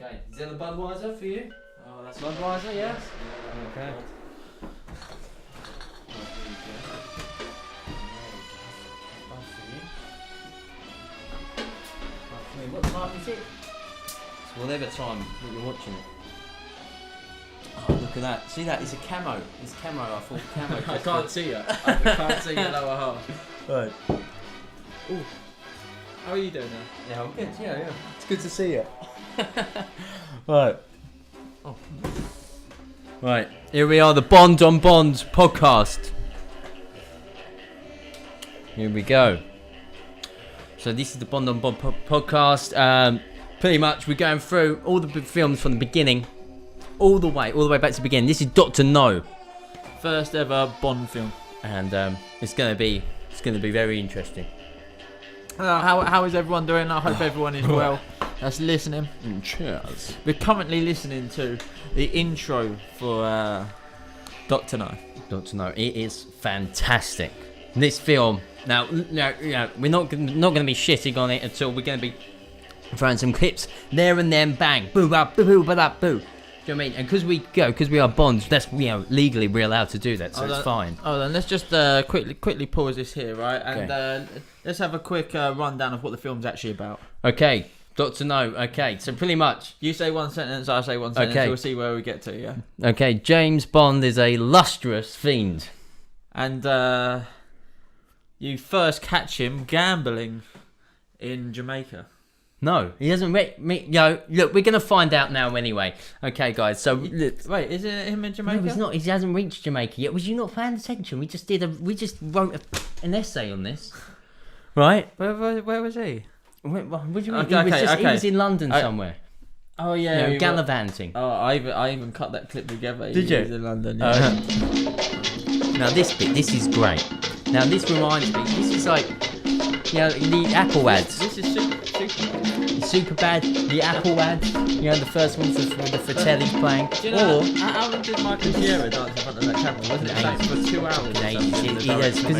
Okay, is that a Budweiser for you? Oh, that's Budweiser, yes? Yeah, Okay. What time is it? It's whatever time that you're watching it. Oh, look at that. See that? It's a camo. It's camo. I thought camo. I can't see it. I can't see your lower half. Right. Ooh. How are you doing now? Yeah, I'm good. Yeah. It's good to see you. Right. Oh. Right. Here we are, the Bond on Bond podcast. Here we go. So this is the Bond on Bond podcast. Pretty much we're going through all the films from the beginning, all the way back to the beginning. This is Dr. No, First ever Bond film. and it's gonna be very interesting. How is everyone doing? I hope everyone is well. That's listening. Cheers. We're currently listening to the intro for Dr. No. Dr. No, it is fantastic. This film. Now, we're not gonna be shitting on it until we're gonna be throwing some clips there and then, bang, boo, ba, boo, boo, ba, da, boo. Do you know what I mean? And because we are Bonds, that's legally we're allowed to do that, so it's fine. Oh, then let's just quickly pause this here, right? And let's have a quick rundown of what the film's actually about. Okay, Dr. No. Okay, so pretty much. You say one sentence, I say one sentence. Okay. We'll see where we get to. Yeah. Okay, James Bond is a lustrous fiend, and you first catch him gambling in Jamaica. No, he hasn't look, we're gonna find out now anyway. Okay, guys. So wait, is it him in Jamaica? No, he's not. He hasn't reached Jamaica yet. Was you not paying attention? We just wrote an essay on this, right? Where was he? What do you mean? Okay, he was in London somewhere. Oh yeah, gallivanting. Oh, I even cut that clip together. Did he you? Was in London. Yeah. Now this is great. Now this reminds me. This is like, the Apple ads. This is Super bad. The Apple ads. The first ones with the Fratelli's playing. Do you know how long did Michael Vieira dance in front of that camera? Wasn't it like for 2 hours? He does, because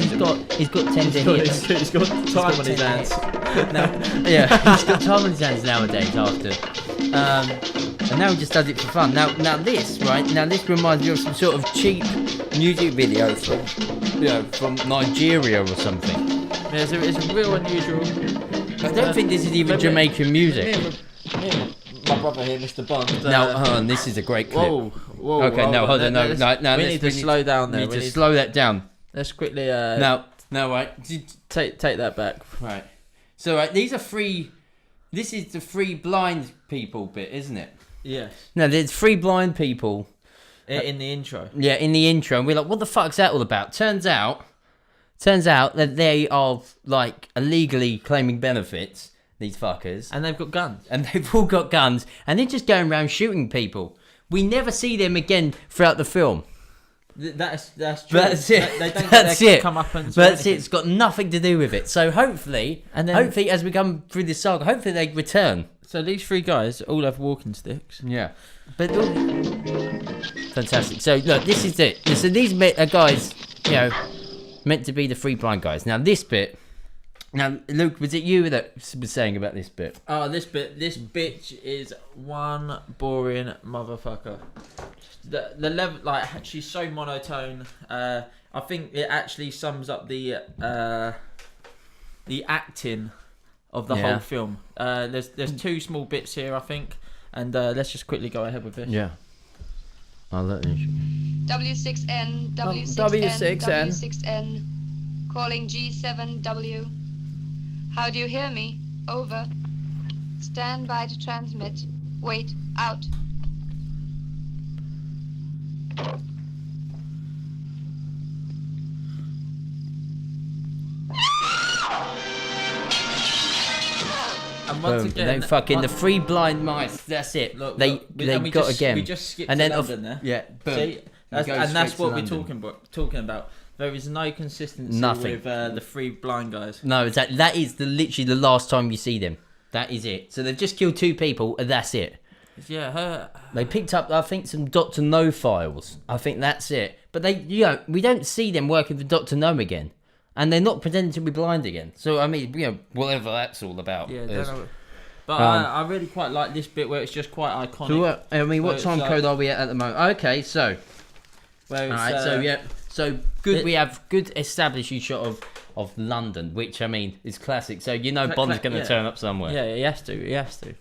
he's got tender hits. He's got time on his hands. He's got time on his hands nowadays after. And now he just does it for fun. Now this reminds me of some sort of cheap music video from Nigeria or something. Yeah, it's a real unusual. I don't think this is even Jamaican music. Me and my brother here, Mr. Bond. Now, hold on, this is a great clip. Whoa. Okay, no, hold on, no. We need to slow down there. We need to slow that down. Let's quickly. No, right. Take that back. Right. So, right, these are free. This is the free blind people bit, isn't it? Yes. No, there's free blind people. In the intro. Yeah, in the intro. And we're like, what the fuck's that all about? Turns out that they are, like, illegally claiming benefits, these fuckers. And they've got guns. And they've all got guns. And they're just going around shooting people. We never see them again throughout the film. That's true. That's it. They don't That's it. come up and That's it. It's got nothing to do with it. So hopefully, as we come through this saga, hopefully they return. So these three guys all have walking sticks. Yeah. But fantastic. So look, this is it. So these are guys, meant to be the free blind guys. Now this bit. Now Luke, was it you that was saying about this bit? Oh, this bitch is one boring motherfucker. The level, like, she's so monotone. I think it actually sums up the acting of the whole film. There's two small bits here, I think, and let's just quickly go ahead with this. Yeah. I'll let you. W6N, W6N, W6N, calling G7W. How do you hear me? Over. Stand by to transmit. Wait, out. And once again, they fucking the free blind mice. That's it. Look, they got again. We just skipped and to then London there. Yeah, boom. See, that's what we're talking about. There is no consistency with the three blind guys. No, that is literally the last time you see them. That is it. So they've just killed two people, and that's it. Yeah, they picked up, I think, some Dr. No files. I think that's it. But we don't see them working for Dr. No again, and they're not pretending to be blind again. So I mean, whatever that's all about. Yeah, But I really quite like this bit where it's just quite iconic. So what time code are we at the moment? Okay, so Where it's, alright, so good. it- We have good establishing shot of London, which I mean is classic. So you know Bond's going to turn up somewhere. Yeah, he has to.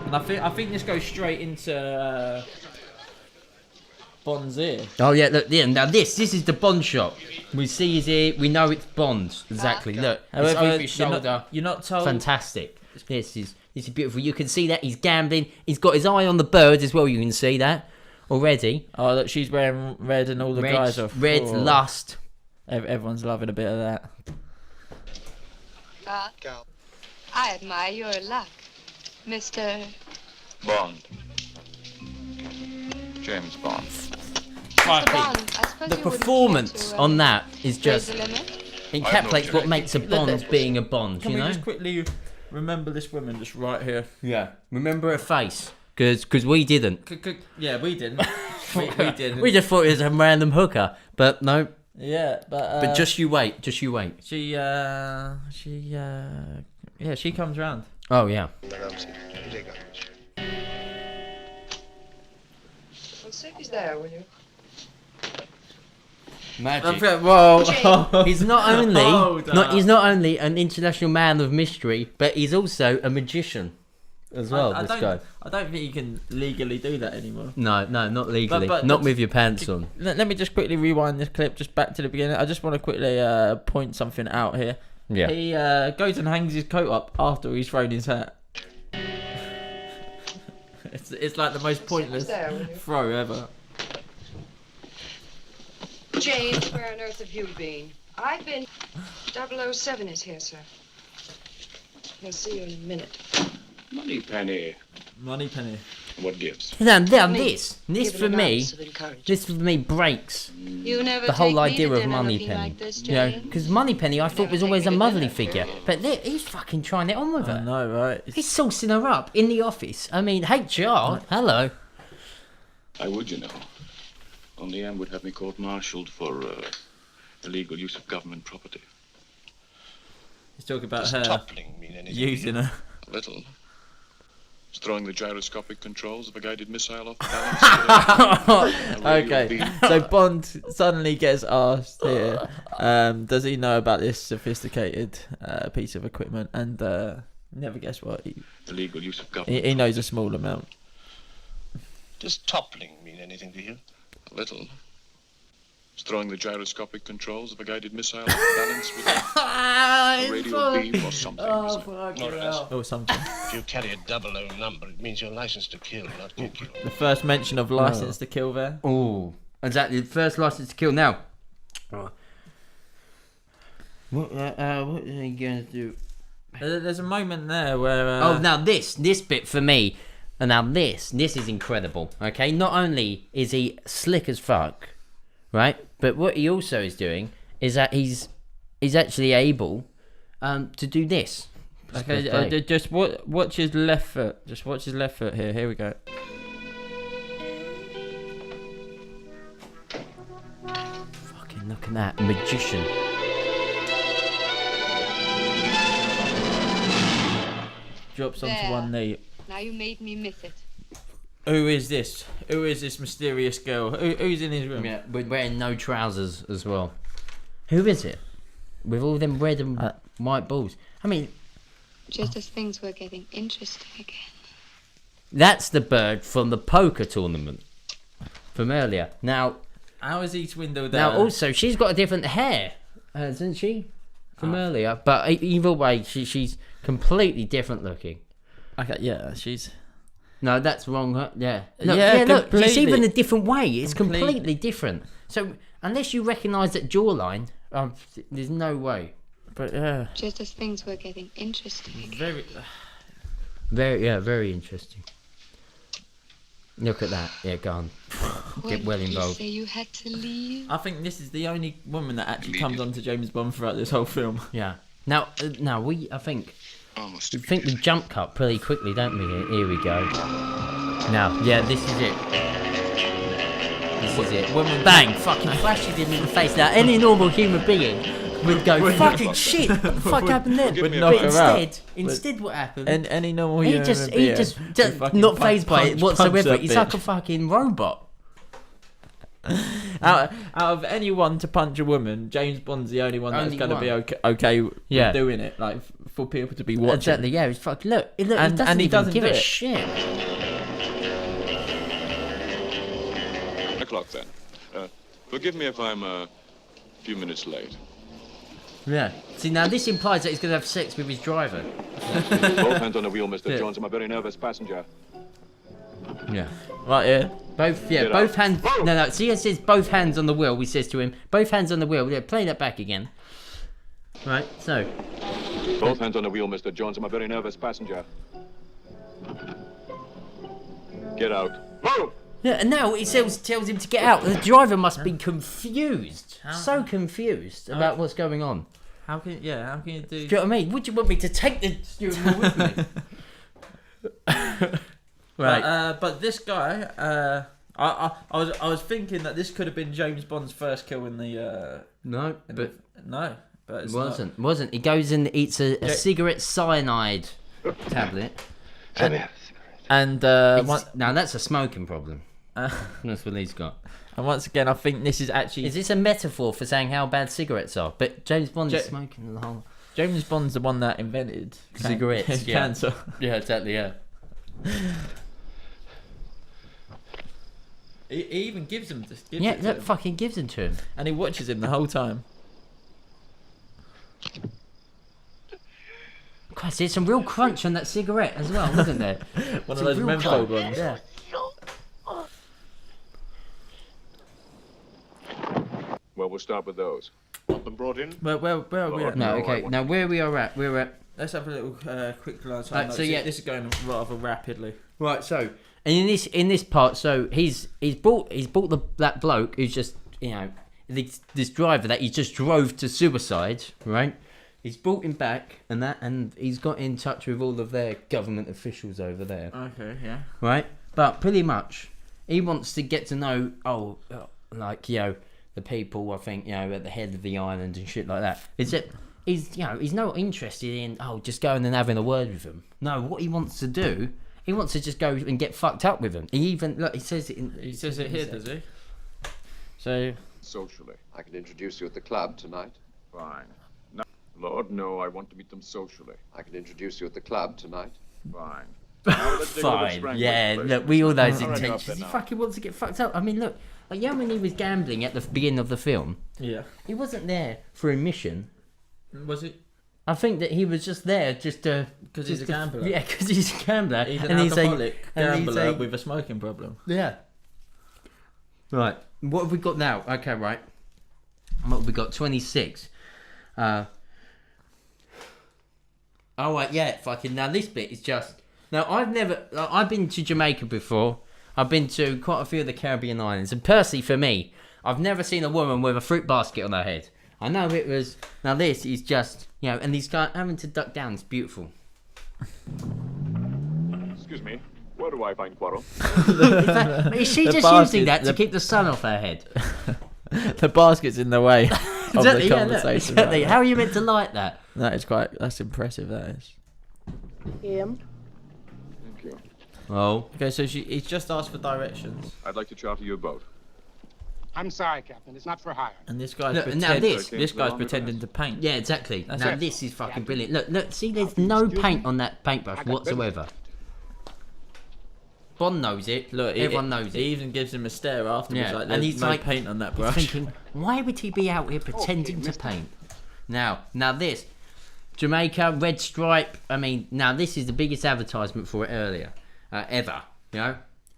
And I think this goes straight into Bond's ear. Oh yeah, look, yeah. Now this is the Bond shot. We see his ear. We know it's Bond. Exactly. Look, it's However, over his shoulder. you're not told. Fantastic. This is beautiful. You can see that he's gambling. He's got his eye on the bird as well. You can see that already. Oh, look, she's wearing red, and all the guys are red lust. Everyone's loving a bit of that. I admire your luck, Mr. Bond. James Bond. Mr. Bond. I suppose The you wouldn't performance care to, on that is raise just the limit? encapsulates what makes a Bond being a Bond. Can You we know? just quickly remember this woman just right here? Yeah. Remember her face, because we didn't. Yeah, we didn't. we didn't. We just thought it was a random hooker, but no. Yeah, But just you wait. Just you wait. she comes round. Oh yeah. Is there, will you? Magic. Whoa! He's not only Hold up. he's not only an international man of mystery, but he's also a magician as well. I this don't, guy. I don't think you can legally do that anymore. No, not legally. But not with your pants on. Let me just quickly rewind this clip just back to the beginning. I just want to quickly point something out here. Yeah. He goes and hangs his coat up after he's thrown his hat. It's like the most pointless there, will you? throw ever. James, where on earth have you been? I've been... 007 is here, sir. He'll see you in a minute. Moneypenny. Moneypenny. What gives? Now Me. this Give for it an me, ounce of encouragement. this for me breaks You never the whole take me idea to of dinner Moneypenny. looking like this, You know, Jane. because Moneypenny I thought Never was take always a me to motherly dinner, figure, period. but he's fucking trying it on with I her. know, right? He's saucing her up in the office. I mean, HR, hello. I would, you know. Only Anne would have me court-martialed for illegal use of government property. He's talking about Does her toppling mean anything? using her. A little. It's throwing the gyroscopic controls of a guided missile off balance. Okay, so Bond suddenly gets asked here, does he know about this sophisticated piece of equipment? And never guess what, Illegal use of government. he knows a small amount. Does toppling mean anything to you? A little. It's throwing the gyroscopic controls of a guided missile off balance with a radio beam or something. isn't it? More or less. Or something. If you carry a 00 number, it means you're licensed to kill, not kick you. The first mention of license to kill there. Oh, exactly. The first license to kill. Now, what are you going to do? There's a moment there where. Oh, now this bit for me, and now this is incredible. Okay, not only is he slick as fuck, right, but what he also is doing is that he's actually able to do this. Okay, just watch his left foot. Just watch his left foot here. Here we go. Fucking look at that magician. Drops onto There. one knee. Now you made me miss it. Who is this? Who is this mysterious girl? Who's in his room? Yeah, but wearing no trousers as well. Who is it? With all them red and white balls. I mean, Just as things were getting interesting again. that's the bird from the poker tournament from earlier. Now, How is he swindled out? also she's got a different hair, hasn't she? From earlier, but either way, she's completely different looking. Okay, yeah, she's. No, that's wrong. Yeah, look, Yeah, look, it's completely. even a different way. It's Completely. completely different. So unless you recognise that jawline, there's no way. But yeah, Just as things were getting interesting again. very. Very interesting. Look at that. Yeah, go on. Why Get well did involved. You say you had to leave? I think this is the only woman that actually comes on to James Bond throughout this whole film. Yeah. Now, I think Almost. we think we jump cut pretty quickly, don't we? Here we go. Now, yeah, this is it. This is it. Woman- Bang! Fucking flashes him in the face. Now, any normal human being would go, fucking shit, what the fuck happened then? Would knock But her out. instead what happened? And any normal he human just being just not phased by it whatsoever. He's like a fucking robot. Out of anyone to punch a woman, James Bond's the only one that's going to be okay with doing it. Like for people to be watching. Exactly. Yeah. He's fucking look. He doesn't and he even doesn't give do a it. shit. 10 o'clock then. Forgive me if I'm a few minutes late. Yeah. See, now this implies that he's going to have sex with his driver. Both hands on the wheel, Mr. Yeah. Jones. I'm a very nervous passenger. Yeah. Right here. Both hands. No. See, it says both hands on the wheel. He says to him, both hands on the wheel. Yeah, play that back again. Right. So. Both hands on the wheel, Mr. Jones. I'm a very nervous passenger. Get out. Move! Yeah, and now he tells him to get out. The driver must be confused. So confused about what's going on. How can you do? Do you know what I mean? Would you want me to take the steering wheel with me? Right. But this guy, I was thinking that this could have been James Bond's first kill in the. No, but but it's wasn't. He goes and eats a cigarette cyanide tablet. And now that's a smoking problem. That's what he's got. And once again, I think this is actually. Is this a metaphor for saying how bad cigarettes are? But James Bond is smoking the whole. James Bond's the one that invented cigarettes. Cancer. Yeah, exactly. Yeah. He even gives him. Fucking gives him to him, and he watches him the whole time. Christ, there's some real crunch on that cigarette as well, wasn't there? One of those menthol ones. Yeah. Well, we'll start with those. Want them brought in? Where are we at? No, okay. Now where we are at, we're at. Let's have a little quick glance. So yeah, this is going rather rapidly. Right. So, and in this part, so he's bought that bloke who's just this driver that he just drove to suicide, right? He's brought him back, and he's got in touch with all of their government officials over there. Okay, yeah. Right, but pretty much, he wants to get to know, the people. I think at the head of the island and shit like that. Is that he's not interested in just going and having a word with them. No, what he wants to do, he wants to just go and get fucked up with them. He even he says it here, does he? So socially. I can introduce you at the club tonight. Fine. No, Lord, no, I want to meet them socially. I can introduce you at the club tonight. Fine. Now, let's take a look at Fine. Strangler's Yeah, place. look, we all those Alright, intentions. enough He then fucking wants to get fucked up. I mean, look, like when he was gambling at the beginning of the film, yeah, he wasn't there for a mission. Was it? I think that he was just there Because he's a gambler. Yeah, because he's a gambler. He's an alcoholic gambler with a smoking problem. Yeah. Right. What have we got now? Okay, right. What have we got? 26. Oh, right, yeah, fucking. Now, this bit is just. Now, I've been to Jamaica before. I've been to quite a few of the Caribbean islands. And personally, for me, I've never seen a woman with a fruit basket on her head. I know it was. Now, this is just. And these guys having to duck down. It's beautiful. Excuse me, where do I find Quarrel? Is she just using that to keep the sun off her head? The basket's in the way of Exactly, the yeah, look, conversation. exactly. How are you meant to light that? That's impressive, that is. Thank you. Oh. Okay, so he's just asked for directions. I'd like to charter you a boat. I'm sorry, Captain. It's not for hire. And this guy's Look, now this guy's pretending to paint. Yeah, exactly. That's now it. this is fucking brilliant. Look, see, there's no paint on that paintbrush whatsoever. Bond knows it. Look, everyone knows He even gives him a stare afterwards. Yeah, Like, and there's he's no like, paint on that He's brush. thinking, why would he be out here pretending to paint? Now this, Jamaica, red stripe. I mean, now this is the biggest advertisement for it ever.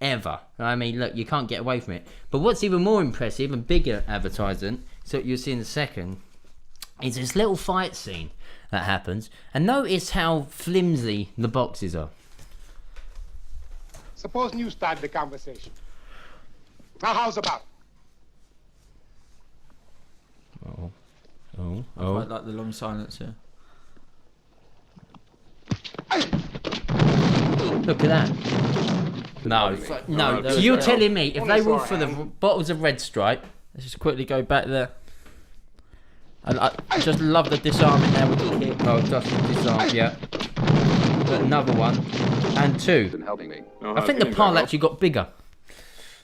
Ever. I mean, look, you can't get away from it. But what's even more impressive and bigger advertisement, so you'll see in a second, is this little fight scene that happens. And notice how flimsy the boxes are. Suppose you start the conversation. Now, how's about? I quite like the long silence here. Look at that. No. So you're telling me if they were for the bottles of red stripe. Let's just quickly go back there. I just love the disarming there with the kick. Oh, just disarm, yeah. But another one. And two. Been helping me. I think the pile actually got bigger.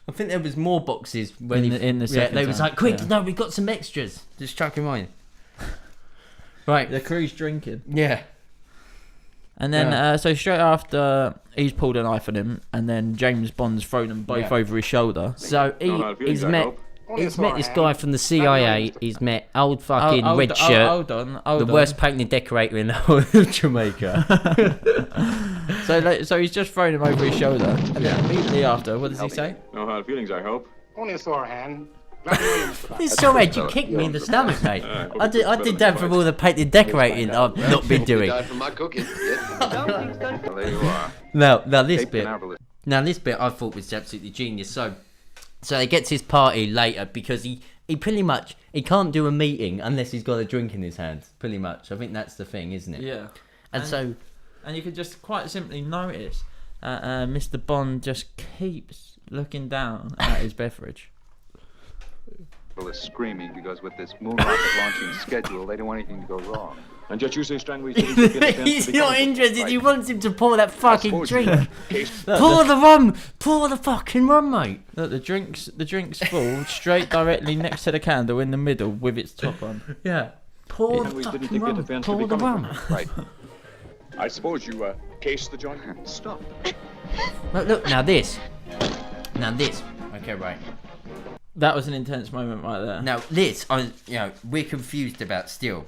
I think there was more boxes when in the second they was time, like, quick, yeah. no, we've got some extras. Just chuck him on. Right. The crew's drinking. Yeah. And then, so straight after, he's pulled a knife on him, and then James Bond's thrown them both over his shoulder. So he's met this guy from the CIA. He's met old fucking red shirt. Hold on. The worst painted decorator in the whole of Jamaica. So he's just thrown him over his shoulder, and then immediately after, what does he say? No hard feelings, I hope. Only a sore hand. Glad to know you, Mr. It's so red, you kicked me in the stomach, mate. I did that from all the painted decorating I've not been doing. Died from my cooking. Yeah. Well, there you are. Now this Cape bit. Canaveral. Now this bit I thought was absolutely genius. So he gets his party later because he pretty much he can't do a meeting unless he's got a drink in his hand. Pretty much, I think that's the thing, isn't it? Yeah. And you can just quite simply notice Mr. Bond just keeps looking down at his beverage. Is screaming because with this moon rocket launching schedule, they don't want anything to go wrong. And yet you say Strangway he's not interested. He wants him to pour that fucking drink. Pour the rum. Pour the fucking rum, mate. Look, the drinks full straight directly next to the candle in the middle with its top on. Yeah. Pour the fucking rum. Pour the rum. Right. I suppose you cased the joint? Stop. Look, now this. Okay, right. That was an intense moment right there. Now this, we're confused about still.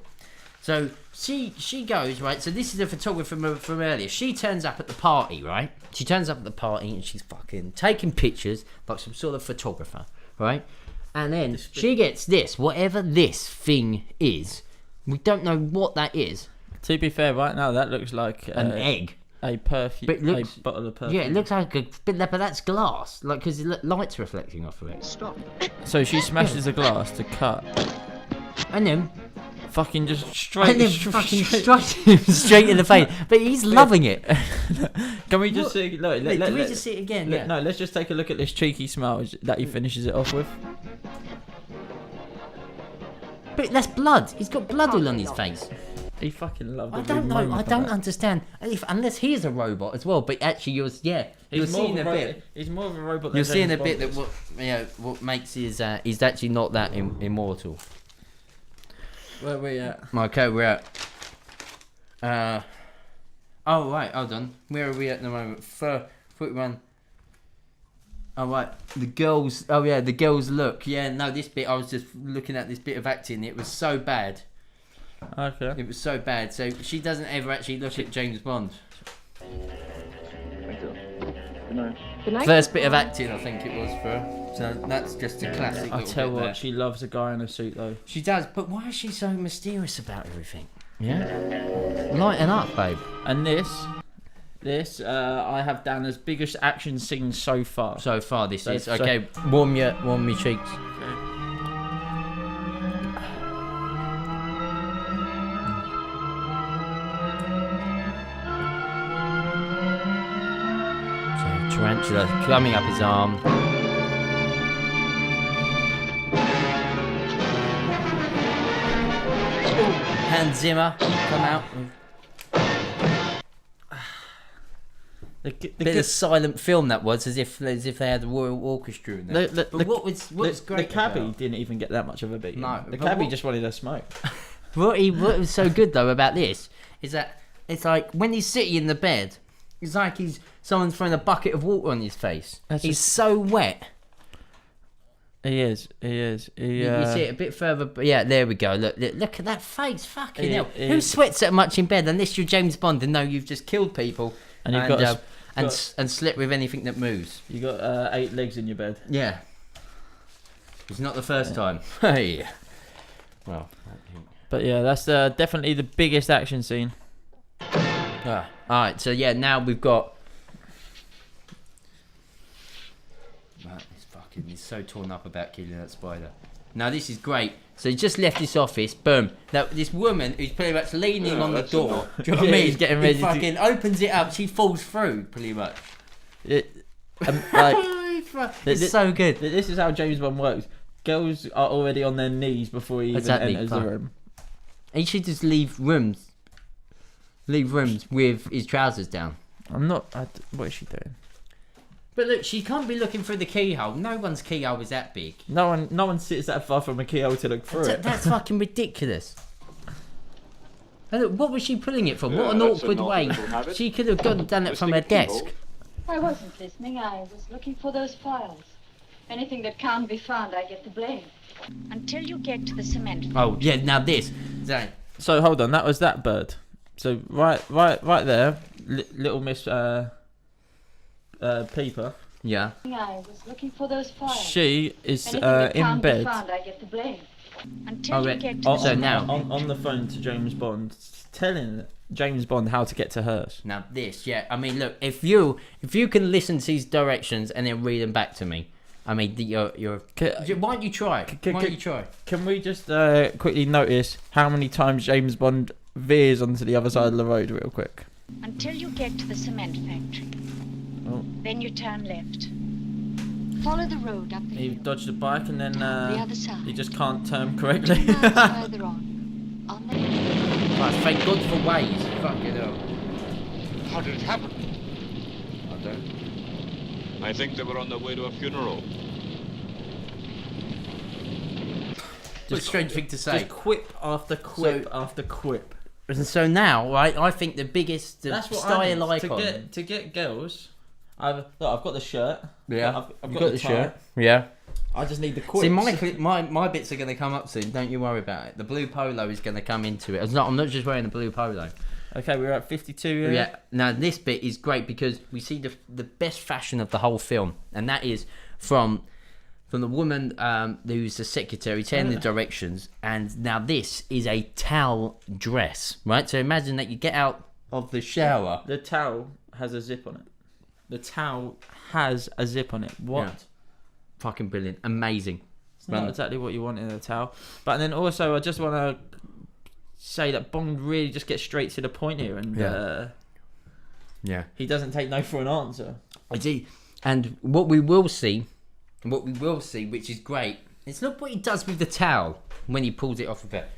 So she goes, right, so this is a photographer from earlier. She turns up at the party, right? She turns up at the party and she's fucking taking pictures like some sort of photographer, right? And then she gets this, whatever this thing is. We don't know what that is. To be fair, right now that looks like an egg. A perfume, a bottle of perfume. Yeah, it looks like but that's glass, like because light's reflecting off of it. Stop. So she smashes a glass to cut, and then fucking just straight in the face. But he's loving it. Can we just see? Look, can we just see it again? Yeah. No, let's just take a look at this cheeky smile that he finishes it off with. But that's blood. He's got blood all on his face. He fucking loved it. I don't know. I don't understand. Unless he is a robot as well. But actually, you're seeing a bit. He's more of a robot. You're seeing a bit that what makes his he's actually not that immortal. Where are we at? Okay, we're at. Oh right, hold on. Where are we at the moment? 41. Oh right, the girls. Oh yeah, the girls look. Yeah, no, this bit I was just looking at this bit of acting. It was so bad. Okay. It was so bad. So she doesn't ever actually look at James Bond. Thank you. Good night. Good night. First bit of acting, I think it was for her. So that's just a classic. I tell what, there. she loves a guy in a suit though. She does, but why is she so mysterious about everything? Yeah. Lighten up, babe. And this I have down as biggest action scene so far. So far, this is okay. Warm your cheeks. Tarantula climbing up his arm. Hans Zimmer come out. Bit of silent film that was, as if they had the Royal Orchestra in there. But what's great? The cabbie didn't even get that much of a beat. No, the cabbie just wanted to smoke. What was so good though about this is that it's like when he's sitting in the bed, it's like someone's throwing a bucket of water on his face. He's so wet. He is. You see it a bit further, but yeah, there we go. Look at that face. Fucking hell. Who sweats that much in bed unless you're James Bond and know you've just killed people and you've got and slept with anything that moves. You got 8 legs in your bed. Yeah. It's not the first time. Hey. Well. But yeah, that's definitely the biggest action scene. Alright, so yeah, now we've got. He's so torn up about killing that spider. Now this is great. So he just left this office. Boom. Now this woman who's pretty much leaning on the door. Do you know what I mean? He's getting ready. He fucking opens it up. She falls through pretty much. It's so good. This is how James Bond works. Girls are already on their knees before he even enters the room. He should just leave rooms with his trousers down. What is she doing? But look, she can't be looking through the keyhole. No one's keyhole is that big. No one sits that far from a keyhole to look through it. That's fucking ridiculous. And look, what was she pulling it from? Yeah, what an that's awkward an way. awful habit. She could have done it from her desk. I wasn't listening. I was looking for those files. Anything that can't be found, I get the blame. Until you get to the cement. Oh yeah, now this. So hold on, that was that bird. So right there, little Miss Peeper. Yeah. I was looking for those files. She is Anything that in can't bed. Be found, I get the blame. Until you get to so now on the phone to James Bond, telling James Bond how to get to hers. Now this, yeah. I mean, look, if you can listen to these directions and then read them back to me, I mean, you're. Why don't you try? Why don't you try? Can we just quickly notice how many times James Bond veers onto the other side of the road, real quick? Until you get to the cement factory. Oh. Then you turn left. Follow the road up the He hill. dodged a bike and then the other side. he just can't turn correctly. Miles further on the Right, thank God for Waze. Fucking hell. How did it happen? I don't. I think they were on their way to a funeral. Just a strange thing to say. Just quip after quip after quip. And so now, right, I think the biggest That's what style I need. icon. To get girls. I've got the shirt. Yeah, I've you got the shirt. tie. Yeah. I just need the quips. See, my bits are going to come up soon. Don't you worry about it. The blue polo is going to come into it. I'm not just wearing the blue polo. Okay, we're at 52 here. Yeah. Now this bit is great because we see the best fashion of the whole film, and that is from the woman who's the secretary telling the directions. And now this is a towel dress, right? So imagine that you get out of the shower. The towel has a zip on it. The towel has a zip on it. What? Yeah. Fucking brilliant. Amazing. It's not exactly what you want in a towel. But then also, I just want to say that Bond really just gets straight to the point here. And yeah. He doesn't take no for an answer. I see. And what we will see, which is great, it's not what he does with the towel when he pulls it off of it.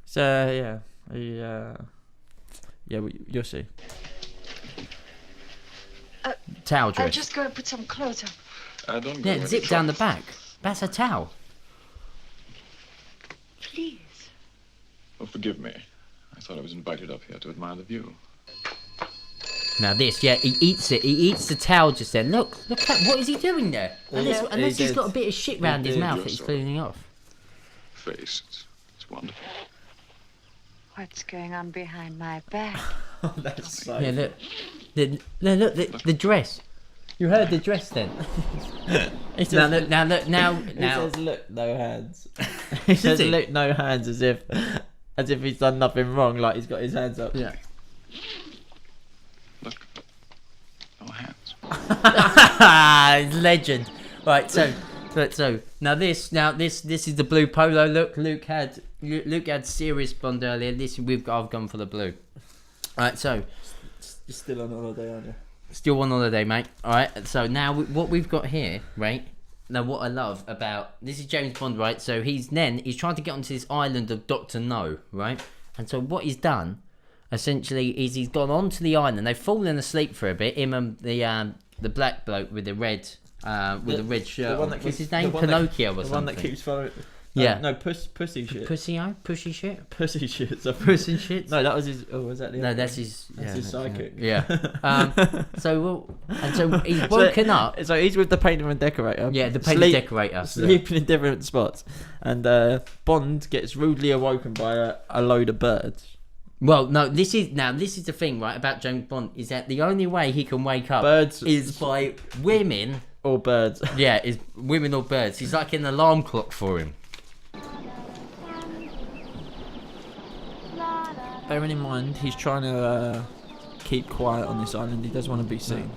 So, you'll see. Towel dress. I'll just go and put some clothes on. Don't go Yeah, any zip down the trouble. back. That's a towel. Please. Oh, forgive me. I thought I was invited up here to admire the view. Now this, yeah, he eats it. He eats the towel just then. Look at what is he doing there? Unless he's got a bit of shit round his mouth that he's cleaning off. Face, it's wonderful. What's going on behind my back? That's so... Yeah, look. The dress. You heard the dress then. He says, Now look. He says, look, no hands. He Does says, he? look, no hands, as if he's done nothing wrong, like he's got his hands up. Yeah. Look, no hands. Legend. Right, so now this is the blue polo look. Luke had serious Bond earlier. I've gone for the blue. Alright, so You're still on holiday, aren't you? still on holiday, mate. Alright, so now what we've got here, right? Now what I love about this is James Bond, right? So he's trying to get onto this island of Dr. No, right? And so what he's done essentially is he's gone onto the island. They've fallen asleep for a bit. Him and the black bloke with the red red shirt. What's his name? Pinocchio or something. The one that keeps following. Yeah. No, pussy shit. Pushy shit. Pussy shit. Pussy shit. No, that was his. Oh, was that the? No, other that's one? his. That's his sidekick. Yeah. So he's woken up. So he's with the painter and decorator. Yeah, the painter decorator. Sleeping in different spots, and Bond gets rudely awoken by a load of birds. Well, no, this is the thing, right, about James Bond is that the only way he can wake up Birds is by women or birds. Yeah, is women or birds. He's like an alarm clock for him. Bearing in mind, he's trying to keep quiet on this island. He doesn't want to be seen.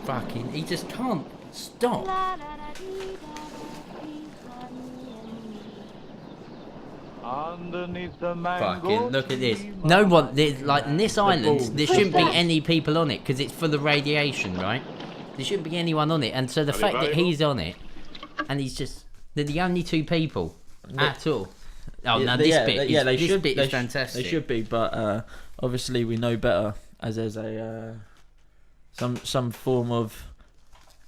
Fucking, he just can't stop. Underneath the mango Fucking, look at this. No one, like in this island, there shouldn't be any people on it because it's full of radiation, right? There shouldn't be anyone on it, and so the fact that he's on it, and he's just, they're the only two people. at all. Oh, Yeah, now this bit is, they this should, bit they is sh- fantastic. They should be, but obviously we know better, as there's a some form of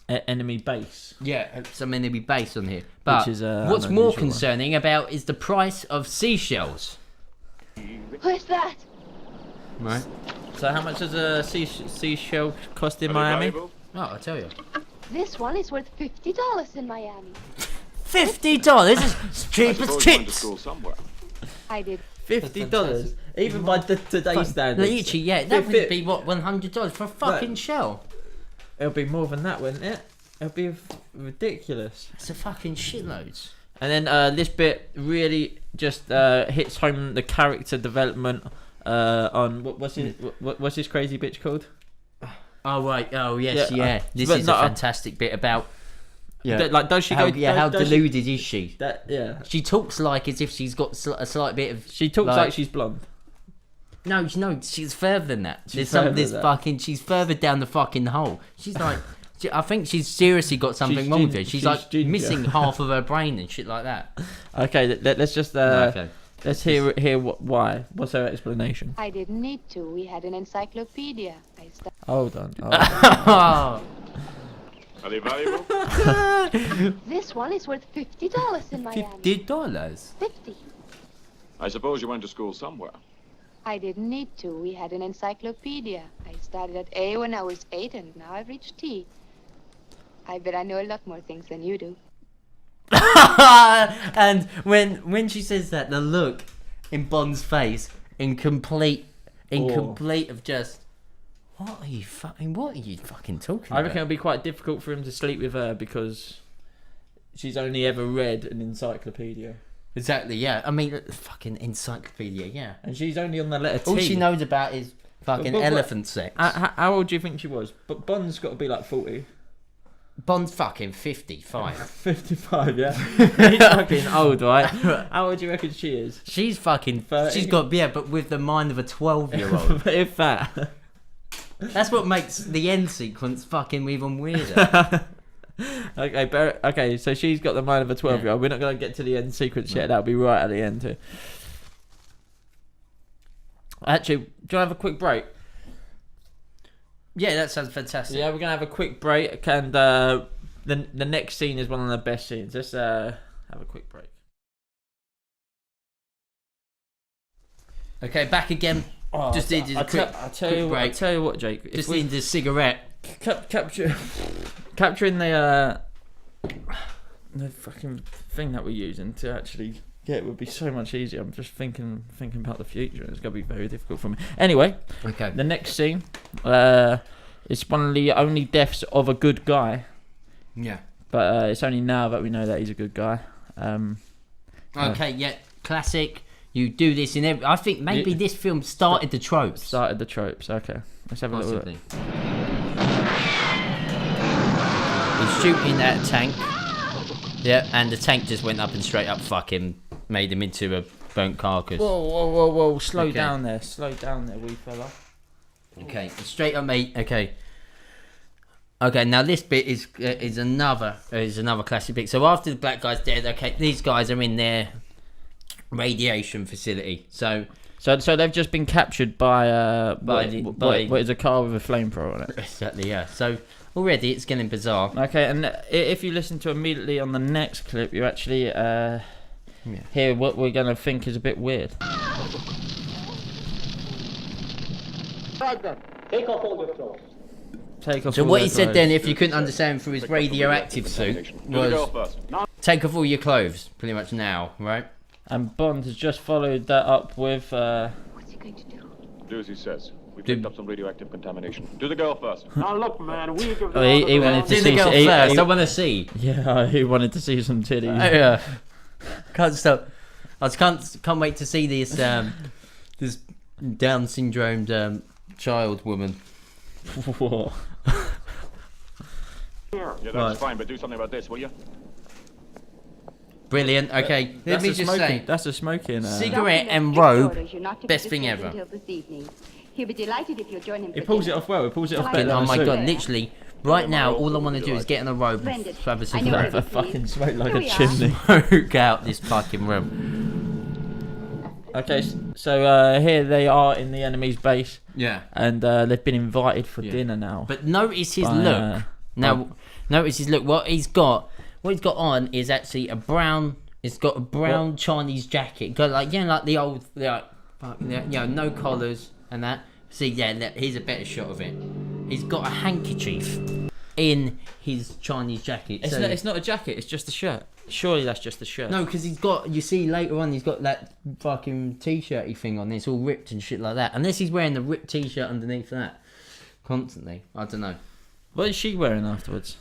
enemy base. Yeah, some enemy base on here. But Which is, what's an more unusual one. concerning about is the price of seashells. Where's that? Right. So how much does a seashell cost in Are they Miami? valuable? Oh, I'll tell you. This one is worth $50 in Miami. $50? It's I cheap as suppose you went to chips. school somewhere. I did. $50, even by today's standards. Literally, yeah, that would be what, $100 for a fucking shell. It'll be more than that, wouldn't it? It'll be ridiculous. It's a fucking shitloads. And then this bit really just hits home the character development on what's his crazy bitch called? Oh right. Oh yes. Yeah, Yeah. This but is no, a fantastic bit about. Yeah. Like, does she How, go? yeah. How does deluded is she? That yeah. She talks like as if she's got a slight bit of. She talks like she's blonde. No, she's further than that. She's She's further down the fucking hole. She's like, I think she's seriously got something She's wrong with her. She's like ginger. missing half of her brain and shit like that. Okay, let's just Okay. let's hear why. What's her explanation? I didn't need to. We had an encyclopedia. Hold on. Are they valuable? This one is worth $50 in Miami. $50? 50. I suppose you went to school somewhere. I didn't need to. We had an encyclopedia. I started at A when I was 8, and now I've reached T. I bet I know a lot more things than you do. And when she says that, the look in Bond's face, in complete of just, what are you fucking talking I reckon about? it'll be quite difficult for him to sleep with her because she's only ever read an encyclopedia. Exactly, yeah. I mean, fucking encyclopedia, yeah. And she's only on the letter T. All she knows about is fucking But elephant sex. How old do you think she was? But Bond's got to be like 40. Bond's fucking 55. 55, yeah. He's fucking old, right? How old do you reckon she is? She's fucking 30. She's got, yeah, but with the mind of a 12-year-old. If that. That's what makes the end sequence fucking even weirder. Okay, so she's got the mind of a 12-year-old. We're not going to get to the end sequence yet. That'll be right at the end too. Actually, do you want to have a quick break? Yeah, that sounds fantastic. Yeah, we're going to have a quick break, and the next scene is one of the best scenes. Let's have a quick break. Okay, back again. Just needed a quick break. I tell you what, Jake. Just needed a cigarette. Capturing the fucking thing that we're using to actually get would be so much easier. I'm just thinking about the future. It's gonna be very difficult for me. Anyway, okay. The next scene, it's one of the only deaths of a good guy. Yeah. But it's only now that we know that he's a good guy. Okay, yeah, classic. You do this in every. I think maybe this film started the tropes. Okay, let's have a little look. He's shooting at a tank. Yeah, and the tank just went up and straight up fucking made him into a burnt carcass. Whoa! Slow down there, wee fella. Okay, straight up, mate. Okay. Now this bit is another classic bit. So after the black guy's dead, okay, these guys are in their radiation facility. So they've just been captured by what is a car with a flamethrower on it. Exactly, yeah. So already it's getting bizarre. Okay, and if you listen to immediately on the next clip, you actually hear what we're gonna think is a bit weird. Right then, take off all your clothes. So what he said then, if you couldn't understand through his radioactive suit, was take off all your clothes, pretty much now, right? And Bond has just followed that up with. What's he going to do? Do as he says. We picked up some radioactive contamination. Do the girl first. Now look, man, we give he wanted to Do see the girl first. I want to see. Yeah, he wanted to see some titties. Yeah. Can't stop. I can't wait to see this this Down syndromed child woman. Whoa. Yeah, that's fine, but do something about this, will you? Brilliant. Okay, let me just say. That's a smoking. Cigarette and robe, best thing ever. He'll be delighted if you'll join him. He pulls it off well. He pulls it off better. Oh my than a god, suit. literally Right now, all I want to do is get in a robe and Splendid. have a I know cigarette. where Fucking smoke like Here a we are. chimney. Smoke out this fucking room. Okay, so here they are in the enemy's base. Yeah. And they've been invited for dinner now. But notice his By, look. Now, notice his look. What he's got on is actually a brown. It's got a brown Chinese jacket. Got like like the old no collars and that. See, yeah, here's a better shot of it. He's got a handkerchief in his Chinese jacket. It's not a jacket. It's just a shirt. Surely that's just a shirt. No, because he's got. You see later on, he's got that fucking t-shirty thing on. It's all ripped and shit like that. Unless he's wearing the ripped t-shirt underneath that constantly. I don't know. What is she wearing afterwards?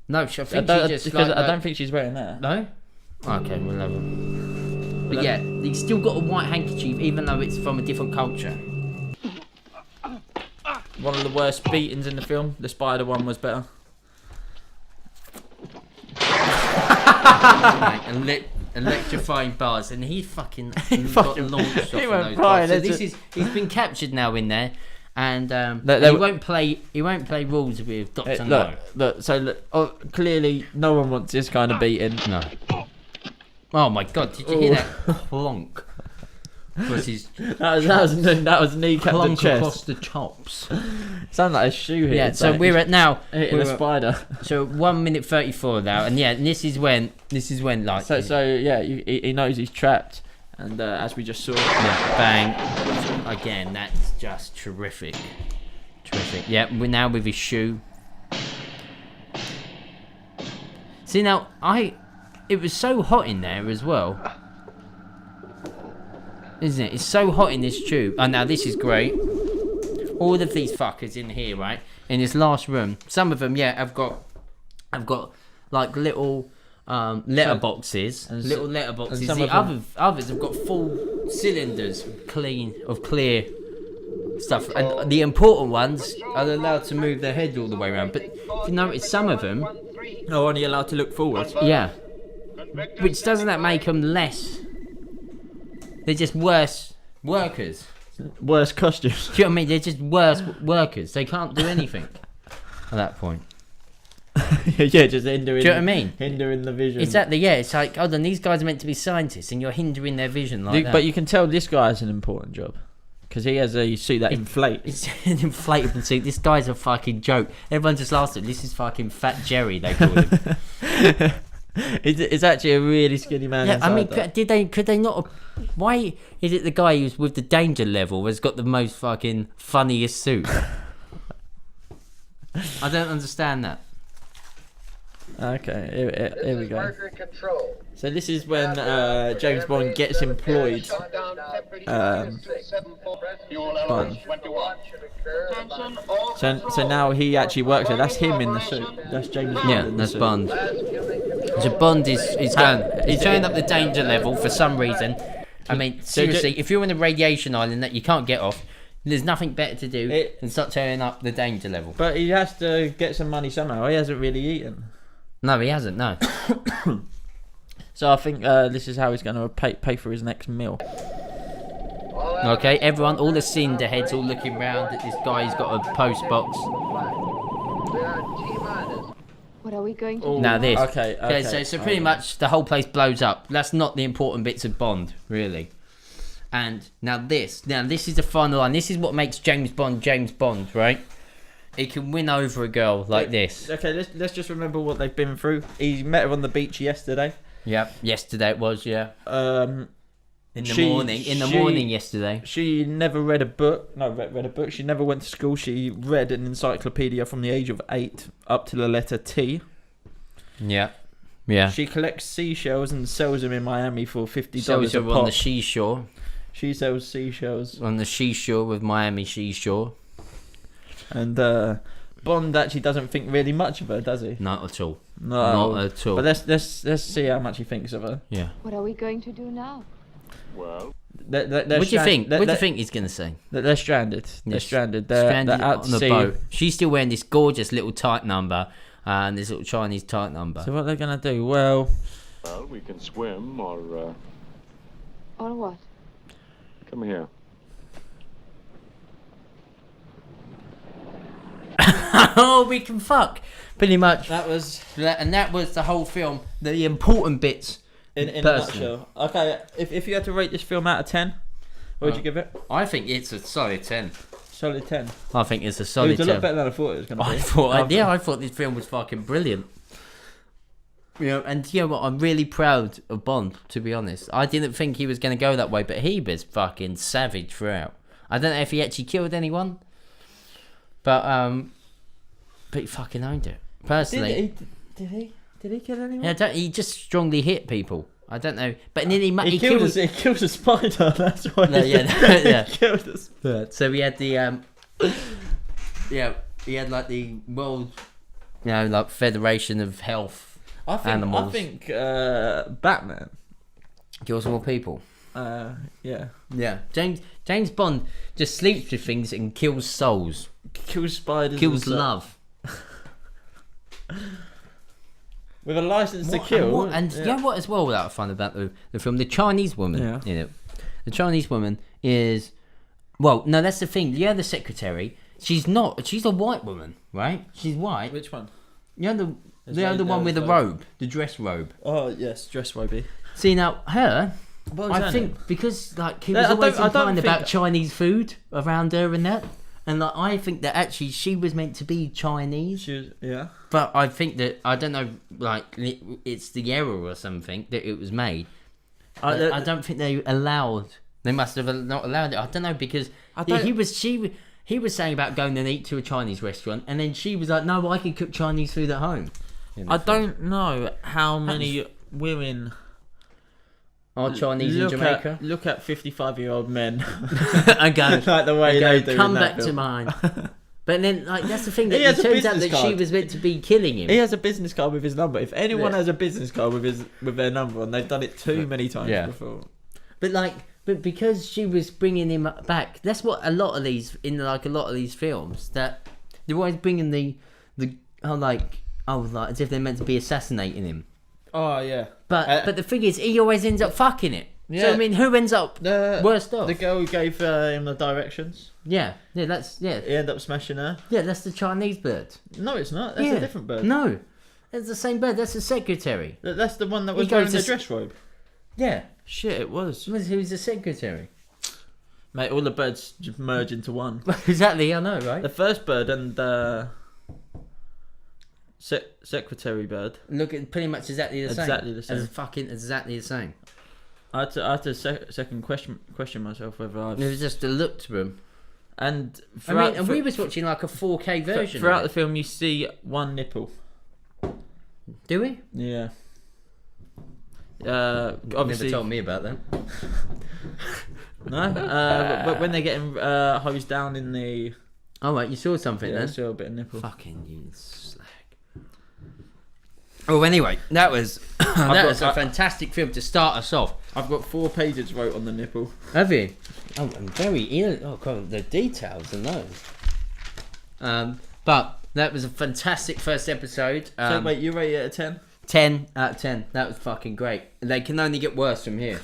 No, I think I she just. don't think she's wearing that. No. Okay, we'll have her. But yeah, he's still got a white handkerchief, even though it's from a different culture. One of the worst beatings in the film. The spider one was better. Electrifying bars, and he fucking got launched off he of went those flying, bars. So he's been captured now in there, and he won't play rules with Doctor No. Look, clearly no one wants this kind of beating. No. Oh my god! Did you hear that clonk? That was kneecap to Clonk chest. across the chops. Sound like a shoe hit. Yeah, so we're at now hitting a spider. So 1 minute 34 now, and yeah, this is when like. So yeah, he knows he's trapped, and as we just saw, yeah, bang. Again, that's just terrific. Yeah, we're now with his shoe. See now, it was so hot in there as well. Isn't it? It's so hot in this tube. Oh, now this is great. All of these fuckers in here, right? In this last room. Some of them, yeah, have got like little letterboxes. Little letterboxes. The others have got full cylinders of clear stuff. And the important ones are allowed to move their head all the way around. But if you notice, some of them are only allowed to look forward. Yeah. Which doesn't that make them less? They're just worse workers. Worse costumes. Do you know what I mean? They're just worse workers. They can't do anything at that point. Yeah, just hindering. Do you know what I mean? Hindering the vision. Exactly. Yeah, it's like, hold on, these guys are meant to be scientists, and you're hindering their vision like that. But you can tell this guy has an important job because he has a suit that inflates. It's an inflatable suit. This guy's a fucking joke. Everyone just laughs at him. This is fucking Fat Jerry. They call him. It's actually a really skinny man. Yeah, I mean, could they not? Why is it the guy who's with the danger level has got the most fucking funniest suit? I don't understand that. Okay, here we go. So this is when James Bond gets employed. So now he actually works there. That's him in the suit. That's James Bond. Yeah, that's Bond. So Bond is going up the danger level for some reason. I mean, seriously, if you're in a radiation island that you can't get off, there's nothing better to do than start turning up the danger level. But he has to get some money somehow. He hasn't really eaten. No, he hasn't. No. So I think this is how he's going to pay for his next meal. Okay, everyone, all the cinder heads all looking round at this guy. He's got a post box. What are we going to do? Now this. Okay. So pretty much the whole place blows up. That's not the important bits of Bond, really. And now this is the final line. This is what makes James Bond, right? He can win over a girl like this. Okay, let's just remember what they've been through. He met her on the beach yesterday. Yep, yesterday it was, yeah. In the morning yesterday. She never read a book. No, read a book. She never went to school. She read an encyclopedia from the age of 8 up to the letter T. Yeah. Yeah. She collects seashells and sells them in Miami for $50 sells a them pop. on the seashore. She sells seashells on the seashore with Miami seashore. And Bond actually doesn't think really much of her, does he? Not at all. No, not at all. But let's see how much he thinks of her. Yeah. What are we going to do now? Well, what do you think? What do you think he's gonna say? They're stranded. They're stranded. They're out on the boat. She's still wearing this gorgeous little tight number and this little Chinese tight number. So what they're gonna do? Well, we can swim or. Or what? Come here. Oh, we can fuck. Pretty much. That was the whole film. The important bits. in a nutshell. Okay, if you had to rate this film out of 10, what would you give it? I think it's a solid 10. Solid 10. I think it's a It solid was 10. a lot better than I thought it was going to be. I thought this film was fucking brilliant. You know, and you know what? I'm really proud of Bond, to be honest. I didn't think he was going to go that way, but he was fucking savage throughout. I don't know if he actually killed anyone, but he fucking owned it. Personally, Did he kill anyone? yeah, he just strongly hit people. I don't know, but then he killed a spider. That's why. No, yeah. He killed a spider. So we had the he had like the world, like Federation of Health Animals. I think Batman kills more people. Yeah. James Bond just sleeps with things and kills souls. Kills spiders. Kills love. With a license to kill. And you know what as well that I find about the film? The Chinese woman in it. The Chinese woman is... Well, no, that's the thing. The secretary, she's not... She's a white woman, right? She's white. Which one? You know the one with the robe. The dress robe. Oh, yes. Dress robe. See, now, her... I think name? because like he was always implying about Chinese food around her and that, and like I think that actually she was meant to be Chinese. Yeah. But I think that I don't know, like it's the error or something that it was made. I don't think they allowed. They must have not allowed it. I don't know because he was saying about going and eat to a Chinese restaurant, and then she was like, "No, I can cook Chinese food at home." I don't know how many women. Chinese in Jamaica. Look at 55-year-old men. And go like the way they do. Come in back that to film. mine. But then, like, that's the thing. That He has it a turns out business that she card. was meant to be killing him. He has a business card with his number. If anyone has a business card with their number on, they've done it too many times before. But because she was bringing him back, that's what a lot of these films that they're always bringing like as if they're meant to be assassinating him. Oh yeah. But the thing is, he always ends up fucking it. Yeah. So I mean, who ends up worst off? The girl who gave him the directions. Yeah. He ended up smashing her. Yeah, that's the Chinese bird. No, it's not. That's a different bird. No, it's the same bird. That's the secretary. That's the one that was wearing the dress robe. Yeah. Shit, it was. Who was the secretary? Mate, all the birds just merge into one. Exactly, I know, right? The first bird and the secretary bird. Look, it's pretty much exactly the same. Exactly the same. It's fucking exactly the same. I had to second question myself whether I've... It was just a look to them. And we was watching like a 4K version. Throughout the film, you see one nipple. Do we? Yeah. Obviously, never told me about that. No. But when they're getting hosed down in the... Oh right, you saw something then? I saw a bit of nipple. Fucking you slag. Oh, anyway, that was a fantastic film to start us off. I've got 4 pages wrote on the nipple. Have you? Oh, I'm very ill. Oh god, the details in those. But that was a fantastic first episode. So wait, you rate it at 10? 10 out of 10. That was fucking great. They can only get worse from here.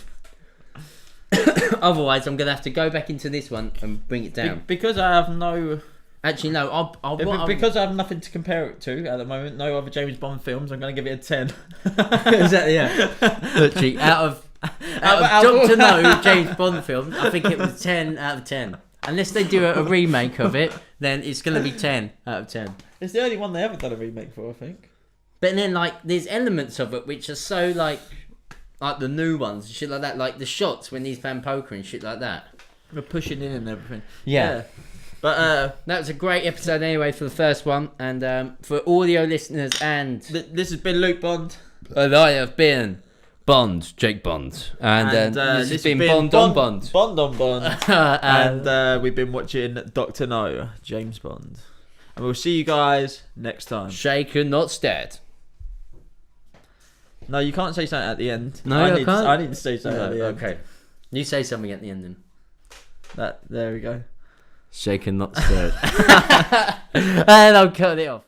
Otherwise, I'm gonna have to go back into this one and bring it down. Because I have no... Actually, no. Because I have nothing to compare it to at the moment. No other James Bond films. I'm going to give it a 10. Exactly. Yeah. Literally, out of Doctor No James Bond films, I think it was 10 out of 10. Unless they do a remake of it, then it's going to be 10 out of 10. It's the only one they haven't done a remake for, I think. But then, like, there's elements of it which are so like the new ones, shit like that, like the shots when he's playing poker and shit like that. We're pushing in and everything. Yeah. But that was a great episode anyway for the first one, and for audio listeners and this has been Luke Bond, and I have been Bond, Jake Bond, and this has been Bond on Bond, Bond on Bond, and we've been watching Dr. No, James Bond, and we'll see you guys next time. Shaken, not stirred. No, you can't say something at the end. No, I can't. I need to say something at the end. Okay, you say something at the end then. There we go. Shaken, not stirred. And I'll cut it off.